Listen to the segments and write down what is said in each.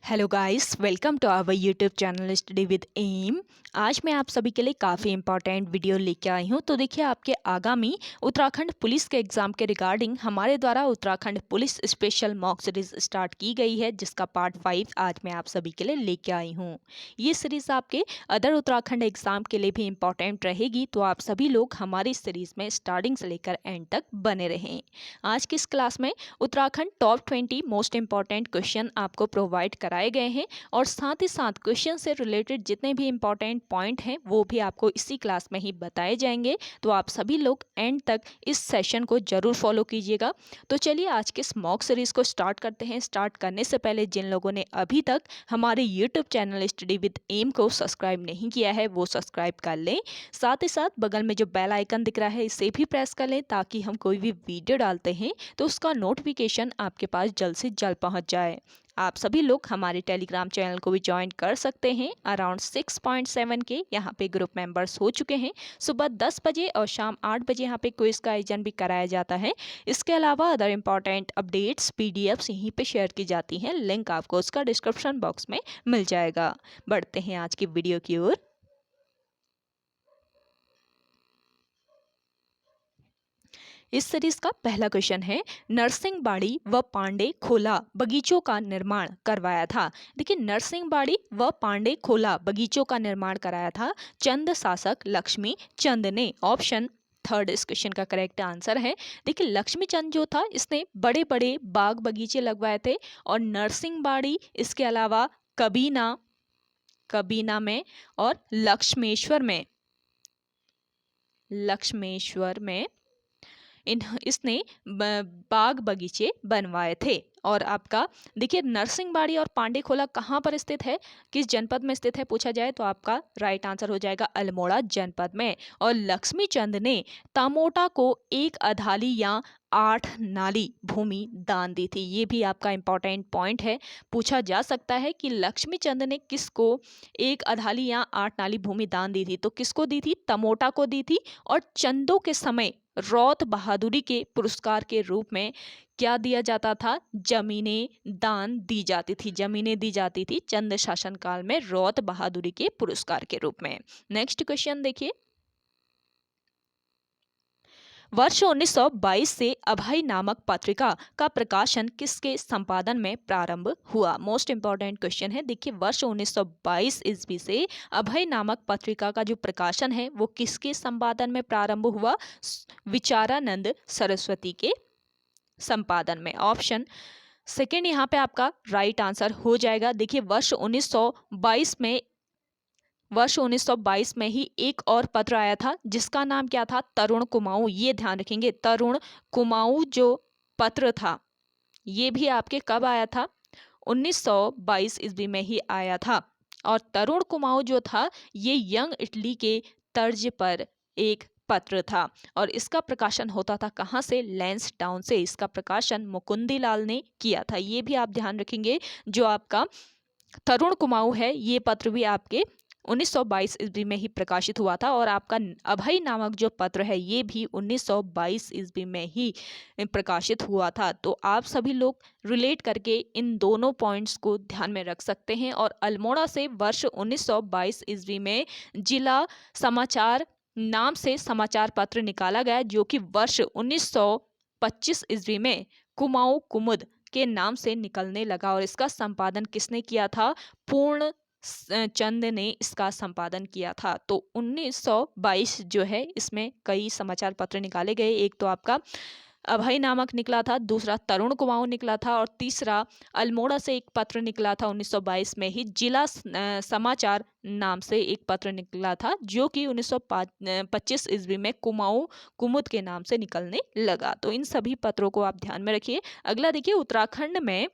Hello guys, welcome to our YouTube channel study with M. आज मैं आप सभी के लिए काफ़ी इंपॉर्टेंट वीडियो लेके आई हूँ। तो देखिए, आपके आगामी उत्तराखंड पुलिस के एग्ज़ाम के रिगार्डिंग हमारे द्वारा Uttarakhand police special mock series start की गई है, जिसका पार्ट 5 आज मैं आप सभी के लिए लेके आई हूँ। ये सीरीज़ आपके अदर उत्तराखंड एग्ज़ाम के लिए भी इम्पॉर्टेंट रहेगी, तो आप सभी लोग हमारी सीरीज़ में स्टार्टिंग से लेकर एंड तक बने रहें। आज की इस क्लास में Uttarakhand top 20 most important question आपको प्रोवाइड कराए गए हैं, और साथ ही साथ क्वेश्चन से रिलेटेड जितने भी इंपॉर्टेंट पॉइंट हैं वो भी आपको इसी क्लास में ही बताए जाएंगे। तो आप सभी लोग एंड तक इस सेशन को जरूर फॉलो कीजिएगा। तो चलिए आज के इस मॉक सीरीज को स्टार्ट करते हैं। स्टार्ट करने से पहले जिन लोगों ने अभी तक हमारे YouTube channel study with M को सब्सक्राइब नहीं किया है वो सब्सक्राइब कर लें। साथ ही साथ बगल में जो बेल आइकन दिख रहा है इसे भी प्रेस कर लें, ताकि हम कोई भी वीडियो डालते हैं तो उसका नोटिफिकेशन आपके पास जल्द से जल्द पहुंच जाए। आप सभी लोग हमारे टेलीग्राम चैनल को भी ज्वाइन कर सकते हैं। अराउंड 6.7 के यहाँ पे ग्रुप मेंबर्स हो चुके हैं। सुबह 10 बजे और शाम 8 बजे यहाँ पे क्विज का आयोजन भी कराया जाता है। इसके अलावा अदर इंपॉर्टेंट अपडेट्स पीडीएफ्स यहीं पे शेयर की जाती हैं। लिंक आपको उसका डिस्क्रिप्शन बॉक्स में मिल जाएगा। बढ़ते हैं आज की वीडियो की ओर। इस सीरीज का पहला क्वेश्चन है, नरसिंहबाड़ी व पांडे खोला बगीचों का निर्माण करवाया था। देखिए, नरसिंहबाड़ी व पांडे खोला बगीचों का निर्माण कराया था चंद शासक लक्ष्मी चंद ने। ऑप्शन थर्ड इस क्वेश्चन का करेक्ट आंसर है। देखिए, लक्ष्मी चंद जो था इसने बड़े बड़े बाग बगीचे लगवाए थे, और नरसिंहबाड़ी इसके अलावा कबीना कबीना में और लक्ष्मेश्वर में इसने बाग बगीचे बनवाए थे। और आपका देखिए, नरसिंहबाड़ी और पांडेखोला कहाँ पर स्थित है, किस जनपद में स्थित है पूछा जाए तो आपका राइट आंसर हो जाएगा अल्मोड़ा जनपद में। और लक्ष्मी चंद ने तमोटा को एक अधाली या 8 नाली भूमि दान दी थी। ये भी आपका इंपॉर्टेंट पॉइंट है। पूछा जा सकता है कि लक्ष्मी चंद ने किसको एक अधाली या 8 नाली भूमि दान दी थी, तो किसको दी थी? तमोटा को दी थी। और चंदों के समय रौत बहादुरी के पुरस्कार के रूप में क्या दिया जाता था? जमीनें दान दी जाती थी। जमीनें दी जाती थी चंद शासन काल में रौत बहादुरी के पुरस्कार के रूप में। नेक्स्ट क्वेश्चन देखिए, वर्ष 1922 से अभय नामक पत्रिका का प्रकाशन किसके संपादन में प्रारंभ हुआ? मोस्ट इंपॉर्टेंट क्वेश्चन है। देखिए, वर्ष 1922 ईस्वी से अभय नामक पत्रिका का जो प्रकाशन है वो किसके संपादन में प्रारंभ हुआ? विचारानंद सरस्वती के संपादन में। ऑप्शन सेकेंड यहाँ पे आपका राइट आंसर हो जाएगा। देखिए, वर्ष 1922 में ही एक और पत्र आया था जिसका नाम क्या था? तरुण कुमाऊं। ये ध्यान रखेंगे, तरुण कुमाऊं जो पत्र था ये भी आपके कब आया था? 1922 ईस्वी में ही आया था। और तरुण कुमाऊं जो था ये यंग इटली के तर्ज पर एक पत्र था, और इसका प्रकाशन होता था कहाँ से? लैंस टाउन से। इसका प्रकाशन मुकुंदीलाल ने किया था। ये भी आप ध्यान रखेंगे। जो आपका तरुण कुमाऊं है ये पत्र भी आपके 1922 ईस्वी में ही प्रकाशित हुआ था। और आपका अभय नामक जो पत्र है ये भी 1922 ईस्वी में ही प्रकाशित हुआ था। तो आप सभी लोग रिलेट करके इन दोनों पॉइंट्स को ध्यान में रख सकते हैं। और अल्मोड़ा से वर्ष 1922 ईस्वी में जिला समाचार नाम से समाचार पत्र निकाला गया, जो कि वर्ष 1925 ईस्वी में कुमाऊं कुमुद के नाम से निकलने लगा। और इसका संपादन किसने किया था? पूर्ण चंद ने इसका संपादन किया था। तो 1922 जो है इसमें कई समाचार पत्र निकाले गए। एक तो आपका अभय नामक निकला था, दूसरा तरुण कुमाऊं निकला था, और तीसरा अल्मोड़ा से एक पत्र निकला था 1922 में ही, जिला समाचार नाम से एक पत्र निकला था, जो कि 1925 ईस्वी में कुमाऊं कुमुद के नाम से निकलने लगा। तो इन सभी पत्रों को आप ध्यान में रखिए। अगला देखिए, उत्तराखंड में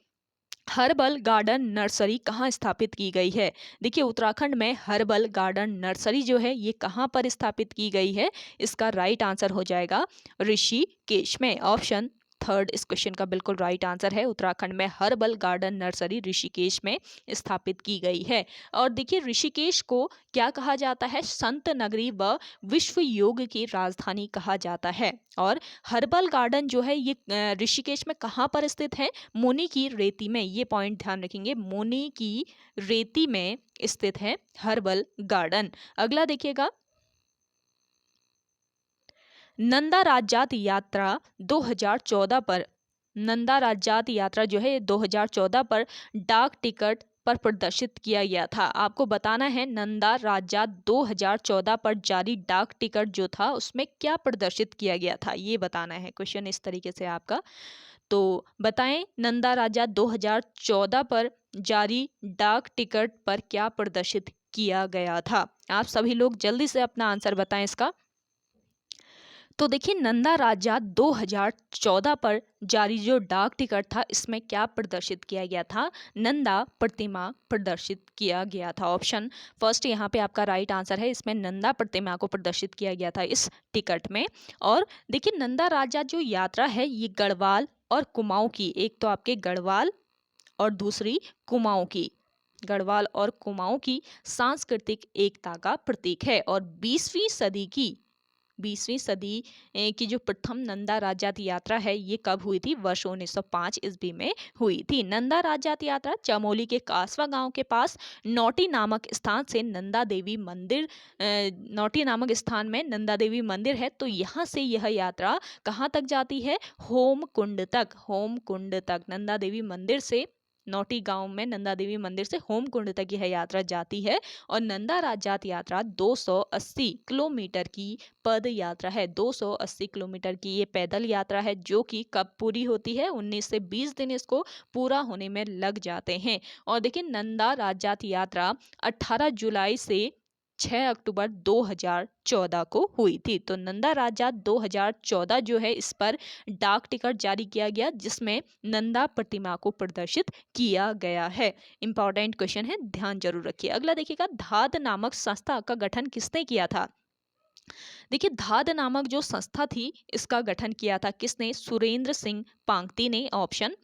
हर्बल गार्डन नर्सरी कहाँ स्थापित की गई है? देखिए, उत्तराखंड में हर्बल गार्डन नर्सरी जो है ये कहाँ पर स्थापित की गई है? इसका राइट आंसर हो जाएगा ऋषिकेश में। ऑप्शन थर्ड इस क्वेश्चन का बिल्कुल राइट आंसर है। उत्तराखंड में हर्बल गार्डन नर्सरी ऋषिकेश में स्थापित की गई है। और देखिए ऋषिकेश को क्या कहा जाता है, संत नगरी व विश्व योग की राजधानी कहा जाता है। और हर्बल गार्डन जो है ये ऋषिकेश में कहाँ पर स्थित है, मोनी की रेती में। ये पॉइंट ध्यान रखेंगे, मोनी की रेती में स्थित है हर्बल गार्डन। अगला देखिएगा, नंदा राज्यात यात्रा 2014 पर, नंदा राज्यात यात्रा जो है 2014 पर डाक टिकट पर प्रदर्शित किया गया था। आपको बताना है नंदा राज्यात 2014 पर जारी डाक टिकट जो था उसमें क्या प्रदर्शित किया गया था, ये बताना है। क्वेश्चन इस तरीके से आपका, तो बताएं नंदा राज्यात 2014 पर जारी डाक टिकट पर क्या प्रदर्शित किया गया था। आप सभी लोग जल्दी से अपना आंसर बताएं इसका। तो देखिए नंदा राज्यात 2014 पर जारी जो डाक टिकट था इसमें क्या प्रदर्शित किया गया था, नंदा प्रतिमा प्रदर्शित किया गया था। ऑप्शन फर्स्ट यहाँ पे आपका राइट आंसर है, इसमें नंदा प्रतिमा को प्रदर्शित किया गया था इस टिकट में। और देखिए नंदा राज्यात जो यात्रा है ये गढ़वाल और कुमाऊं की, एक तो आपके गढ़वाल और दूसरी कुमाऊं की, गढ़वाल और कुमाऊं की सांस्कृतिक एकता का प्रतीक है। और 20वीं सदी की जो प्रथम नंदा राज्यात यात्रा है ये कब हुई थी, वर्ष 1905 ईस्वी में हुई थी। नंदा राज्यात यात्रा चमोली के कासवा गांव के पास नौटी नामक स्थान से नंदा देवी मंदिर, नौटी नामक स्थान में नंदा देवी मंदिर है, तो यहाँ से यह यात्रा कहाँ तक जाती है, होम कुंड तक। होम कुंड तक नंदा देवी मंदिर से, नौटी गांव में नंदा देवी मंदिर से होम कुंड तक यह यात्रा जाती है। और नंदा राज्यात यात्रा 280 किलोमीटर की पद यात्रा है। 280 किलोमीटर की ये पैदल यात्रा है जो कि कब पूरी होती है, 19 से 20 दिन इसको पूरा होने में लग जाते हैं। और देखिए नंदा राज्यात यात्रा 18 जुलाई से 6 अक्टूबर 2014 को हुई थी। तो नंदा राज्यात 2014 जो है इस पर डाक टिकट जारी किया गया जिसमें नंदा प्रतिमा को प्रदर्शित किया गया है। इंपॉर्टेंट क्वेश्चन है, ध्यान जरूर रखिए। अगला देखिएगा, धाद नामक संस्था का गठन किसने किया था। देखिए धाद नामक जो संस्था थी इसका गठन किया था किसने, सुरेंद्र सिंह पांगती ने। ऑप्शन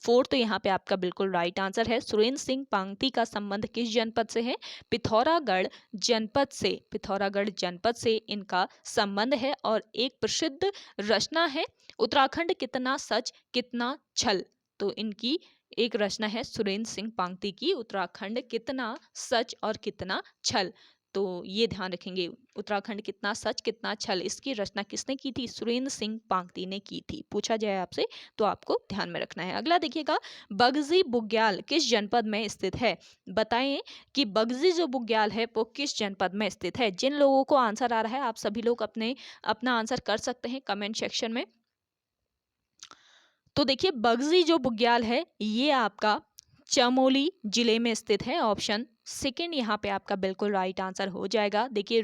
फोर्थ तो यहाँ पे आपका बिल्कुल राइट आंसर है। सुरेंद्र सिंह पांगती का संबंध किस जनपद से है, पिथौरागढ़ जनपद से। पिथौरागढ़ जनपद से इनका संबंध है। और एक प्रसिद्ध रचना है उत्तराखंड कितना सच कितना छल, तो इनकी एक रचना है सुरेंद्र सिंह पांगती की, उत्तराखंड कितना सच और कितना छल। तो ये ध्यान रखेंगे, उत्तराखंड कितना सच कितना छल, इसकी रचना किसने की थी, सुरेंद्र सिंह पांगती ने की थी। पूछा जाए आपसे तो आपको ध्यान में रखना है। अगला देखिएगा, बगजी बुग्याल किस जनपद में स्थित है। बताएं कि बगजी जो बुग्याल है वो किस जनपद में स्थित है। जिन लोगों को आंसर आ रहा है आप सभी लोग अपना आंसर कर सकते हैं कमेंट सेक्शन में। तो देखिए बगजी जो बुग्याल है ये आपका चमोली जिले में स्थित है। ऑप्शन सेकंड यहाँ पे आपका बिल्कुल राइट आंसर हो जाएगा। देखिए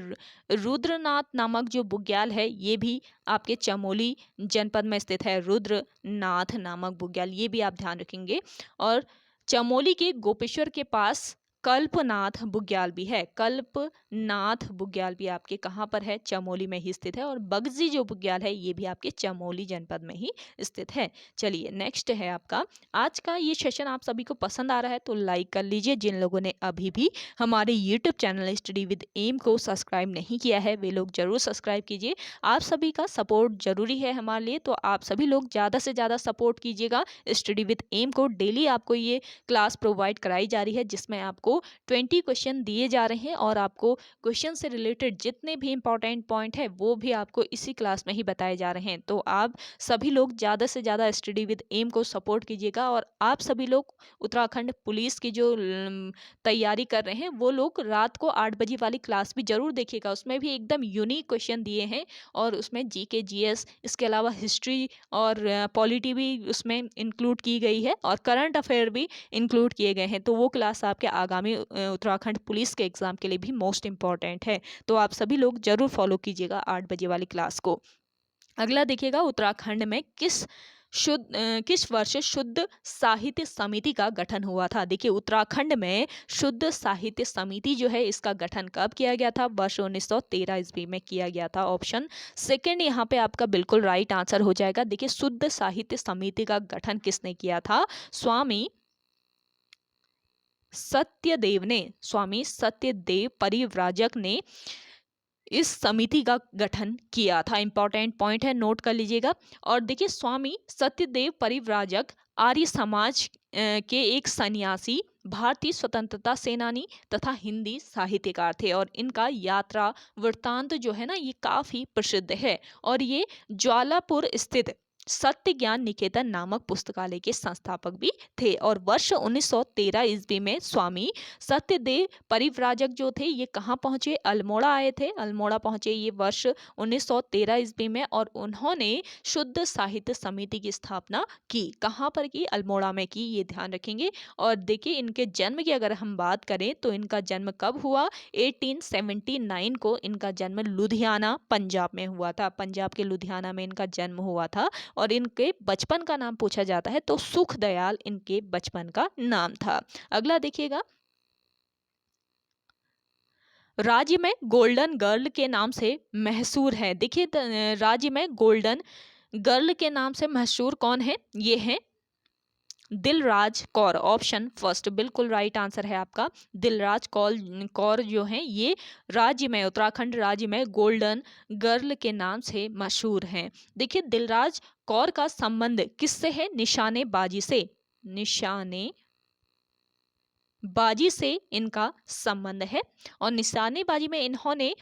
रुद्रनाथ नामक जो बुग्याल है ये भी आपके चमोली जनपद में स्थित है। रुद्रनाथ नामक बुग्याल, ये भी आप ध्यान रखेंगे। और चमोली के गोपेश्वर के पास कल्पनाथ बुग्याल भी है। कल्पनाथ बुग्याल भी आपके कहाँ पर है, चमोली में ही स्थित है। और बगजी जो बुग्याल है ये भी आपके चमोली जनपद में ही स्थित है। चलिए नेक्स्ट है आपका, आज का ये सेशन आप सभी को पसंद आ रहा है तो लाइक कर लीजिए। जिन लोगों ने अभी भी हमारे YouTube channel study with M को सब्सक्राइब नहीं किया है वे लोग जरूर सब्सक्राइब कीजिए। आप सभी का सपोर्ट जरूरी है हमारे लिए, तो आप सभी लोग ज़्यादा से ज़्यादा सपोर्ट कीजिएगा। स्टडी विद एम को डेली आपको ये क्लास प्रोवाइड कराई जा रही है जिसमें आपको 20 क्वेश्चन दिए जा रहे हैं और आपको क्वेश्चन से रिलेटेड जितने भी इंपॉर्टेंट पॉइंट है वो भी आपको इसी क्लास में ही बताए जा रहे हैं। तो आप सभी लोग ज़्यादा से ज़्यादा स्टडी विद एम को सपोर्ट कीजिएगा। और आप सभी लोग उत्तराखंड पुलिस की जो तैयारी कर रहे हैं वो लोग रात को 8 बजे वाली क्लास भी जरूर देखिएगा। उसमें भी एकदम यूनिक क्वेश्चन दिए हैं और उसमें जीके जीएस, इसके अलावा हिस्ट्री और पॉलिटी भी उसमें इंक्लूड की गई है और करंट अफेयर भी इंक्लूड किए गए हैं। तो वो क्लास आपके आगामी उत्तराखंड पुलिस के एग्जाम के लिए भी मोस्ट इंपॉर्टेंट है। तो आप सभी लोग जरूर फॉलो कीजिएगा 8 बजे वाली क्लास को। अगला देखिएगा, उत्तराखंड में किस किस वर्ष शुद्ध साहित्य समिति का गठन हुआ था? देखिए उत्तराखंड में शुद्ध साहित्य समिति जो है इसका गठन कब किया गया था? वर्ष 1913 ईस्वी में किया गया था। ऑप्शन सेकंड यहाँ पे आपका बिल्कुल राइट आंसर हो जाएगा। देखिए शुद्ध साहित्य समिति का गठन किसने किया था? स्वामी सत्यदेव परिव्राजक ने इस समिति का गठन किया था। इंपॉर्टेंट पॉइंट है, नोट कर लीजिएगा। और देखिए स्वामी सत्यदेव परिव्राजक आर्य समाज के एक सन्यासी, भारतीय स्वतंत्रता सेनानी तथा हिंदी साहित्यकार थे और इनका यात्रा वृत्तांत जो है ना ये काफी प्रसिद्ध है और ये ज्वालापुर स्थित सत्य ज्ञान निकेतन नामक पुस्तकालय के संस्थापक भी थे। और वर्ष 1913 ईस्वी में स्वामी सत्यदेव परिव्राजक जो थे ये कहाँ पहुंचे? अल्मोड़ा आए थे। अल्मोड़ा पहुंचे ये वर्ष 1913 ईस्वी में और उन्होंने शुद्ध साहित्य समिति की स्थापना की। कहाँ पर की? अल्मोड़ा में की, ये ध्यान रखेंगे। और देखिए इनके जन्म की अगर हम बात करें तो इनका जन्म कब हुआ? 1879 को इनका जन्म लुधियाना पंजाब में हुआ था। पंजाब के लुधियाना में इनका जन्म हुआ था। और इनके बचपन का नाम पूछा जाता है तो सुखदयाल इनके बचपन का नाम था। अगला देखिएगा, राज्य में गोल्डन गर्ल के नाम से मशहूर है। देखिए राज्य में गोल्डन गर्ल के नाम से मशहूर कौन है? ये है दिलराज कौर। ऑप्शन फर्स्ट बिल्कुल राइट आंसर है आपका। दिलराज कौर जो है ये राज्य में, उत्तराखंड राज्य में गोल्डन गर्ल के नाम से मशहूर हैं। देखिए दिलराज कौर का संबंध किससे है? निशानेबाजी से। निशानेबाजी से इनका संबंध है और निशानेबाजी में इन्होंने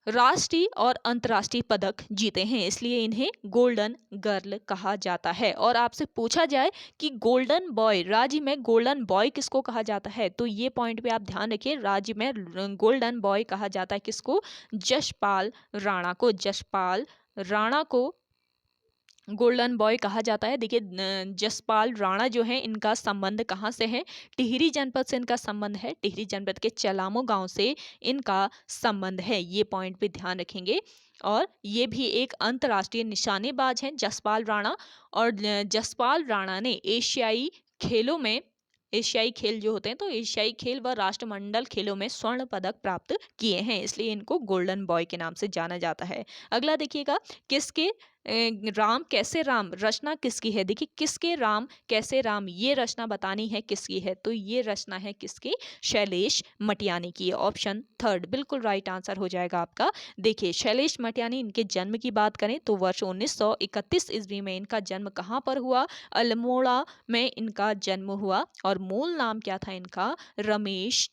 राष्ट्रीय और अंतर्राष्ट्रीय पदक जीते हैं, इसलिए इन्हें गोल्डन गर्ल कहा जाता है। और आपसे पूछा जाए कि गोल्डन बॉय, राज्य में गोल्डन बॉय किसको कहा जाता है, तो ये पॉइंट पे आप ध्यान रखिए। राज्य में गोल्डन बॉय कहा जाता है किसको? जसपाल राणा को। जसपाल राणा को गोल्डन बॉय कहा जाता है। देखिए जसपाल राणा जो है इनका संबंध कहाँ से है? टिहरी जनपद से इनका संबंध है। टिहरी जनपद के चलामो गांव से इनका संबंध है, ये पॉइंट पे ध्यान रखेंगे। और ये भी एक अंतर्राष्ट्रीय निशानेबाज हैं जसपाल राणा। और जसपाल राणा ने एशियाई खेलों में, एशियाई खेल जो होते हैं तो एशियाई खेल व राष्ट्रमंडल खेलों में स्वर्ण पदक प्राप्त किए हैं, इसलिए इनको गोल्डन बॉय के नाम से जाना जाता है। अगला देखिएगा, किसके राम कैसे राम रचना किसकी है? देखिए किसके राम कैसे राम ये रचना बतानी है किसकी है, तो ये रचना है किसकी? शैलेश मटियानी की। ऑप्शन थर्ड बिल्कुल राइट आंसर हो जाएगा आपका। देखिए शैलेश मटियानी, इनके जन्म की बात करें तो वर्ष 1931 ईस्वी में इनका जन्म कहाँ पर हुआ? अल्मोड़ा में इनका जन्म हुआ। और मूल नाम क्या था इनका? रमेश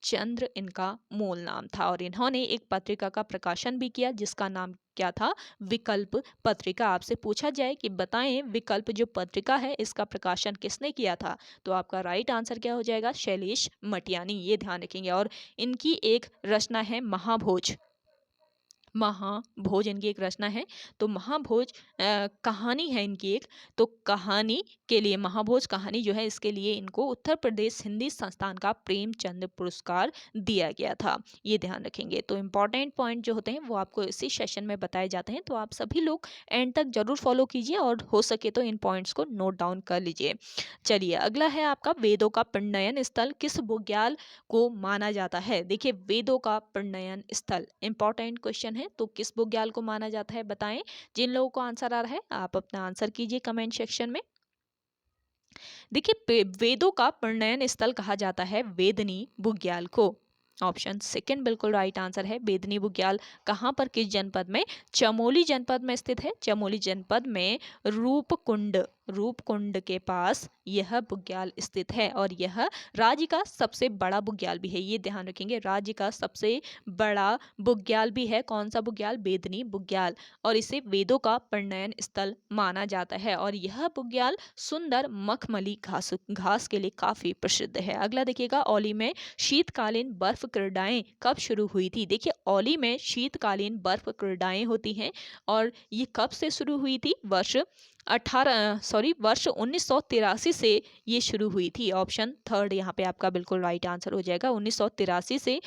चंद्र इनका मूल नाम था। और इन्होंने एक पत्रिका का प्रकाशन भी किया जिसका नाम क्या था? विकल्प पत्रिका। आपसे पूछा जाए कि बताएं विकल्प जो पत्रिका है इसका प्रकाशन किसने किया था, तो आपका राइट आंसर क्या हो जाएगा? शैलेश मटियानी, ये ध्यान रखेंगे। और इनकी एक रचना है महाभोज। महाभोज इनकी एक रचना है। तो महाभोज कहानी है इनकी एक, तो कहानी के लिए, महाभोज कहानी जो है इसके लिए इनको उत्तर प्रदेश हिंदी संस्थान का प्रेमचंद पुरस्कार दिया गया था, ये ध्यान रखेंगे। तो इंपॉर्टेंट पॉइंट जो होते हैं वो आपको इसी सेशन में बताए जाते हैं, तो आप सभी लोग एंड तक जरूर फॉलो कीजिए और हो सके तो इन पॉइंट्स को नोट डाउन कर लीजिए। चलिए अगला है आपका, वेदों का प्रणयन स्थल किस बुग्याल को माना जाता है? देखिए वेदों का प्रणयन स्थल इंपॉर्टेंट क्वेश्चन है, तो किस बुग्याल को माना जाता है बताएं। जिन लोगों को आंसर आ रहा है आप अपना आंसर कीजिए कमेंट सेक्शन में। देखिए वेदों का प्रणयन स्थल कहा जाता है वेदनी बुग्याल को। ऑप्शन सेकंड बिल्कुल राइट आंसर है। वेदनी बुग्याल कहाँ पर, किस जनपद में? चमोली जनपद में स्थित है। चमोली जनपद में रूपकुंड के पास यह बुग्याल स्थित है और यह राज्य का सबसे बड़ा बुग्याल भी है, ये ध्यान रखेंगे। राज्य का सबसे बड़ा बुग्याल भी है। कौन सा बुग्याल? वेदनी बुग्याल। और इसे वेदों का प्रणयन स्थल माना जाता है और यह बुग्याल सुंदर मखमली घास के लिए काफी प्रसिद्ध है। अगला देखिएगा, औली में शीतकालीन बर्फ क्रीड़ाएं कब शुरू हुई थी? देखिए औली में शीतकालीन बर्फ क्रीड़ाएं होती हैं और ये कब से शुरू हुई थी? वर्ष सॉरी वर्ष 1983 से ये शुरू हुई थी। ऑप्शन थर्ड यहाँ पे आपका बिल्कुल राइट आंसर हो जाएगा। 1983 से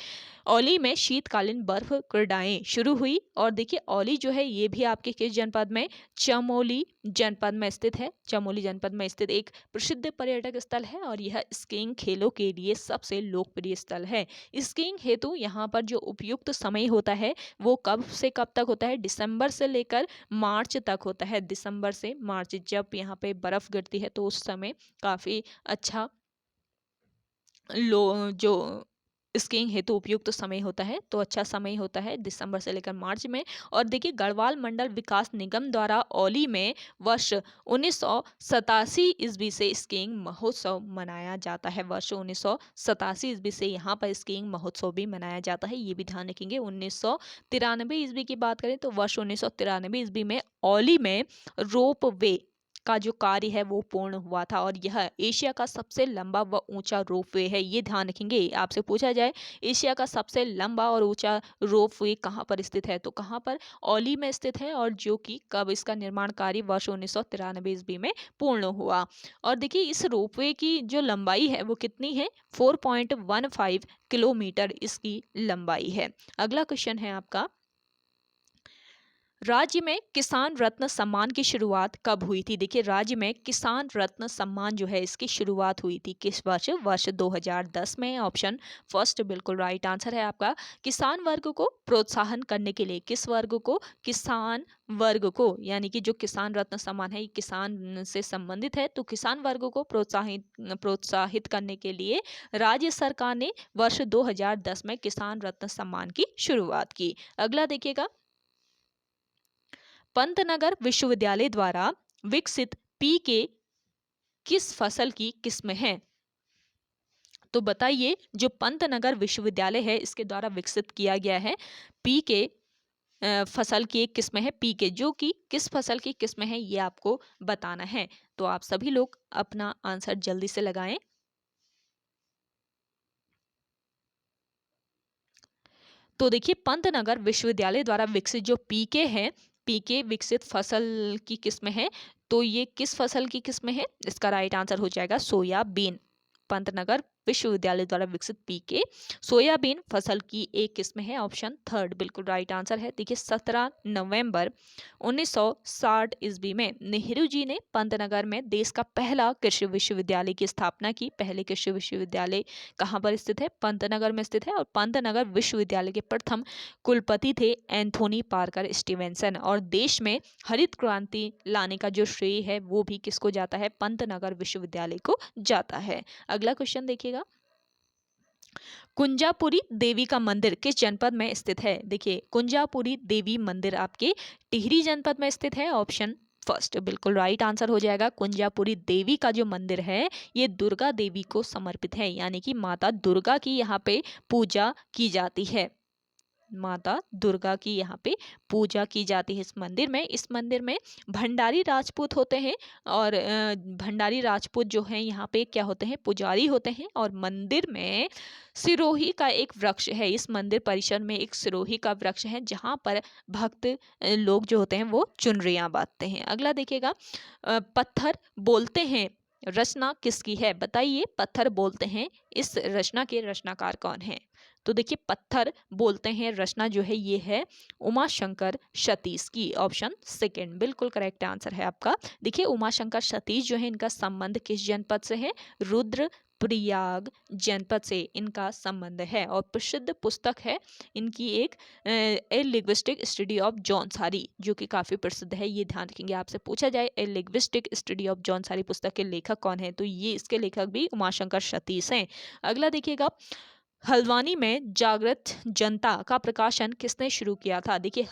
औली में शीतकालीन बर्फ क्रीड़ाएं शुरू हुई। और देखिए औली जो है ये भी आपके किस जनपद में, चमोली जनपद में स्थित है। चमोली जनपद में स्थित एक प्रसिद्ध पर्यटक स्थल है और यह स्कीइंग खेलों के लिए सबसे लोकप्रिय स्थल है। स्कीइंग हेतु यहाँ पर जो उपयुक्त समय होता है वो कब से कब तक होता है, दिसंबर से लेकर मार्च तक होता है। दिसंबर से मार्च जब यहाँ पे बर्फ गिरती है तो उस समय काफी अच्छा जो स्कीइंग हेतु उपयुक्त समय होता है, तो अच्छा समय होता है दिसंबर से लेकर मार्च में। और देखिए गढ़वाल मंडल विकास निगम द्वारा औली में वर्ष 1987 ईस्वी से स्कीइंग महोत्सव मनाया जाता है। वर्ष 1987 ईस्वी से यहाँ पर स्कीइंग महोत्सव भी मनाया जाता है, ये भी ध्यान रखेंगे। 1993 ईस्वी की बात करें तो वर्ष 1993 ईस्वी में औली में रोप वे का जो कार्य है वो पूर्ण हुआ था और यह एशिया का सबसे लंबा व ऊंचा रोपवे है। ये ध्यान रखेंगे, आपसे पूछा जाए एशिया का सबसे लंबा और ऊंचा रोपवे कहाँ पर स्थित है, तो कहाँ पर, औली में स्थित है। और जो कि कब इसका निर्माण कार्य वर्ष 1993 ईस्वी में पूर्ण हुआ। और देखिए इस रोपवे की जो लंबाई है वो कितनी है, 4.15 किलोमीटर इसकी लंबाई है। अगला क्वेश्चन है आपका, राज्य में किसान रत्न सम्मान की शुरुआत कब हुई थी। देखिए राज्य में किसान रत्न सम्मान जो है इसकी शुरुआत हुई थी किस वर्ष, वर्ष 2010 में। ऑप्शन फर्स्ट बिल्कुल राइट आंसर है आपका। किसान वर्ग को प्रोत्साहन करने के लिए, किस वर्ग को, किसान वर्ग को, यानी कि जो किसान रत्न सम्मान है ये किसान से संबंधित है, तो किसान वर्ग को प्रोत्साहित करने के लिए राज्य सरकार ने वर्ष 2010 में किसान रत्न सम्मान की शुरुआत की। अगला देखिएगा, पंतनगर विश्वविद्यालय द्वारा विकसित पी के किस फसल की किस्म है। तो बताइए जो पंतनगर विश्वविद्यालय है इसके द्वारा विकसित किया गया है पी के फसल की एक किस्म है पी के, जो कि किस फसल की किस्म है ये आपको बताना है। तो आप सभी लोग अपना आंसर जल्दी से लगाएं। तो देखिए पंतनगर विश्वविद्यालय द्वारा विकसित जो पीके है, पीके विकसित फसल की किस्म है, तो ये किस फसल की किस्म है, इसका राइट आंसर हो जाएगा सोयाबीन। पंतनगर विश्वविद्यालय द्वारा विकसित पीके सोयाबीन फसल की एक किस्म है। ऑप्शन थर्ड बिल्कुल राइट आंसर है। देखिए 17 नवंबर 1960 ईस्वी में नेहरू जी ने पंतनगर में देश का पहला कृषि विश्वविद्यालय की स्थापना की। पहले कृषि विश्वविद्यालय कहाँ पर स्थित है, पंतनगर में स्थित है। और पंतनगर विश्वविद्यालय के प्रथम कुलपति थे एंथोनी पार्कर स्टीवेंसन। और देश में हरित क्रांति लाने का जो श्रेय है वो भी किसको जाता है, पंतनगर विश्वविद्यालय को जाता है। अगला क्वेश्चन देखिएगा, कुंजापुरी देवी का मंदिर किस जनपद में स्थित है। देखिए कुंजापुरी देवी मंदिर आपके टिहरी जनपद में स्थित है। ऑप्शन फर्स्ट बिल्कुल राइट आंसर हो जाएगा। कुंजापुरी देवी का जो मंदिर है ये दुर्गा देवी को समर्पित है, यानी कि माता दुर्गा की यहाँ पे पूजा की जाती है। माता दुर्गा की यहाँ पे पूजा की जाती है इस मंदिर में। इस मंदिर में भंडारी राजपूत होते हैं और भंडारी राजपूत जो हैं यहाँ पे क्या होते हैं, पुजारी होते हैं। और मंदिर में सिरोही का एक वृक्ष है, इस मंदिर परिसर में एक सिरोही का वृक्ष है जहाँ पर भक्त लोग जो होते हैं वो चुनरियाँ बांधते हैं। अगला देखिएगा, पत्थर बोलते हैं रचना किसकी है। बताइए पत्थर बोलते हैं इस रचना के रचनाकार कौन है। तो देखिए पत्थर बोलते हैं रचना जो है ये है उमा शंकर सतीश की। ऑप्शन सेकंड बिल्कुल करेक्ट आंसर है आपका। देखिए उमा शंकर सतीश जो है इनका संबंध किस जनपद से है, रुद्र प्रयाग जनपद से इनका संबंध है। और प्रसिद्ध पुस्तक है इनकी एक ए लिंग्विस्टिक स्टडी ऑफ जौनसारी, जो कि काफ़ी प्रसिद्ध है। ये ध्यान रखेंगे, आपसे पूछा जाए ए लिंग्विस्टिक स्टडी ऑफ जौनसारी पुस्तक के लेखक कौन है, तो ये इसके लेखक भी उमाशंकर सतीश हैं। अगला देखिएगा, हल्द्वानी में जागृत जनता का प्रकाशन किसने शुरू किया था। देखिए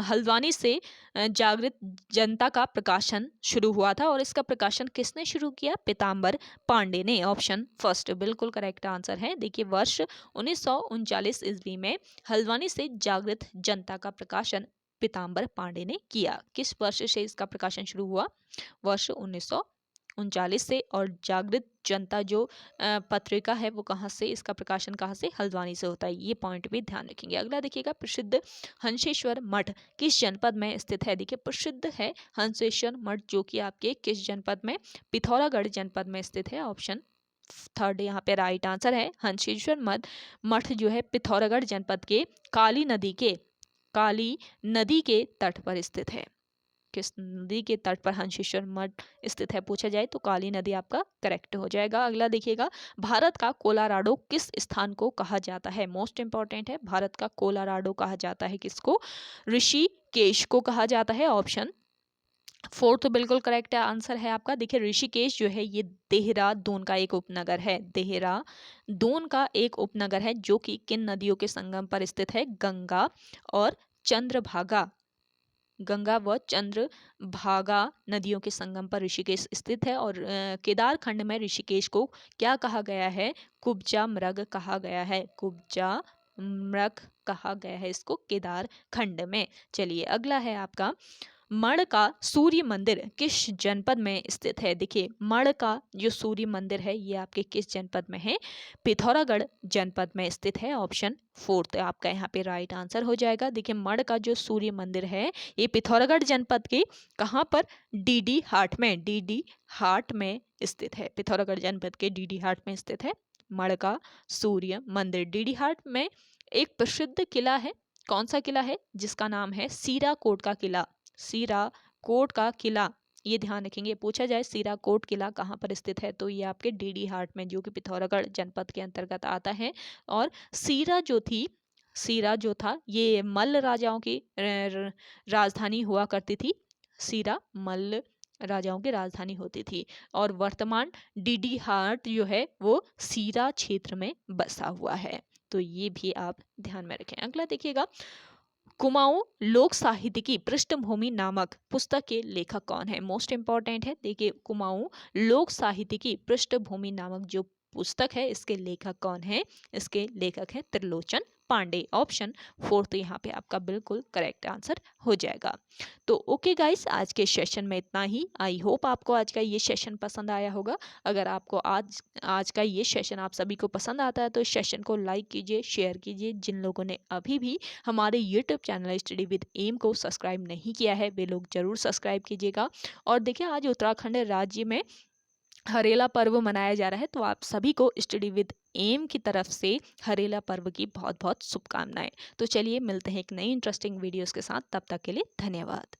हल्द्वानी से जागृत जनता का प्रकाशन शुरू हुआ था और इसका प्रकाशन किसने शुरू किया, पीताम्बर पांडे ने। ऑप्शन फर्स्ट बिल्कुल करेक्ट आंसर है। देखिए वर्ष 1939 ईस्वी में हल्द्वानी से जागृत जनता का प्रकाशन पीताम्बर पांडे ने किया। किस वर्ष से इसका प्रकाशन शुरू हुआ, वर्ष 1939 से। और जागृत जनता जो पत्रिका है वो कहाँ से, इसका प्रकाशन कहाँ से, हल्द्वानी से होता है। ये पॉइंट भी ध्यान रखेंगे। अगला देखिएगा, प्रसिद्ध हंसेश्वर मठ किस जनपद में स्थित है। देखिए प्रसिद्ध है हंसेश्वर मठ जो कि आपके किस जनपद में, पिथौरागढ़ जनपद में स्थित है। ऑप्शन थर्ड यहाँ पे राइट आंसर है। हंसेश्वर मठ जो है पिथौरागढ़ जनपद के काली नदी के तट पर स्थित है। किस नदी के तट पर हंसेश्वर मठ स्थित है पूछा जाए तो काली नदी आपका करेक्ट हो जाएगा। अगला देखिएगा, भारत का कोलोराडो किस स्थान को कहा जाता है। मोस्ट इंपॉर्टेंट है, भारत का कोलोराडो कहा जाता है किसको, ऋषिकेश को कहा जाता है। ऑप्शन फोर्थ बिल्कुल करेक्ट आंसर है आपका। देखिए ऋषिकेश जो है ये देहरादून का एक उपनगर है। देहरादून का एक उपनगर है जो कि किन नदियों के संगम पर स्थित है, गंगा और चंद्रभागा, गंगा व चंद्रभागा नदियों के संगम पर ऋषिकेश स्थित है। और केदार खंड में ऋषिकेश को क्या कहा गया है, कुब्जा मृग कहा गया है। कुब्जा मृग कहा गया है इसको केदार खंड में। चलिए अगला है आपका, मण का सूर्य मंदिर किस जनपद में स्थित है। देखिए मण का जो सूर्य मंदिर है ये आपके किस जनपद में है, पिथौरागढ़ जनपद में स्थित है। ऑप्शन फोर्थ आपका यहाँ पे राइट आंसर हो जाएगा। देखिए मण का जो सूर्य मंदिर है ये पिथौरागढ़ जनपद के कहाँ पर, डीडी हाट में, डीडी हाट में स्थित है। पिथौरागढ़ जनपद के डीडी हाट में स्थित है मण का सूर्य मंदिर। डीडी हाट में एक प्रसिद्ध किला है, कौन सा किला है, जिसका नाम है सीराकोट का किला। सीराकोट का किला, ये ध्यान रखेंगे, पूछा जाए सीराकोट किला कहाँ पर स्थित है तो ये आपके डीडी हाट में जो कि पिथौरागढ़ जनपद के अंतर्गत आता है। और सीरा जो था ये मल्ल राजाओं की राजधानी हुआ करती थी। सीरा मल्ल राजाओं की राजधानी होती थी और वर्तमान डीडी हाट जो है वो सीरा क्षेत्र में बसा हुआ है। तो ये भी आप ध्यान में रखें। अगला देखिएगा, कुमाऊं लोक साहित्य की पृष्ठभूमि नामक पुस्तक के लेखक कौन है। मोस्ट इंपॉर्टेंट है, देखिए कुमाऊं लोक साहित्य की पृष्ठभूमि नामक जो पुस्तक है इसके लेखक कौन है, इसके लेखक है त्रिलोचन पांडे। ऑप्शन फोर्थ यहाँ पे आपका बिल्कुल करेक्ट आंसर हो जाएगा। तो ओके गाइस, आज के सेशन में इतना ही। आई होप आपको आज का ये सेशन पसंद आया होगा। अगर आपको आज का ये सेशन आप सभी को पसंद आता है तो इस सेशन को लाइक कीजिए, शेयर कीजिए। जिन लोगों ने अभी भी हमारे YouTube channel study with M को सब्सक्राइब नहीं किया है वे लोग जरूर सब्सक्राइब कीजिएगा। और देखिए आज उत्तराखंड राज्य में हरेला पर्व मनाया जा रहा है तो आप सभी को स्टडी विद एम की तरफ से हरेला पर्व की बहुत बहुत शुभकामनाएं। तो चलिए मिलते हैं एक नई इंटरेस्टिंग वीडियोस के साथ, तब तक के लिए धन्यवाद।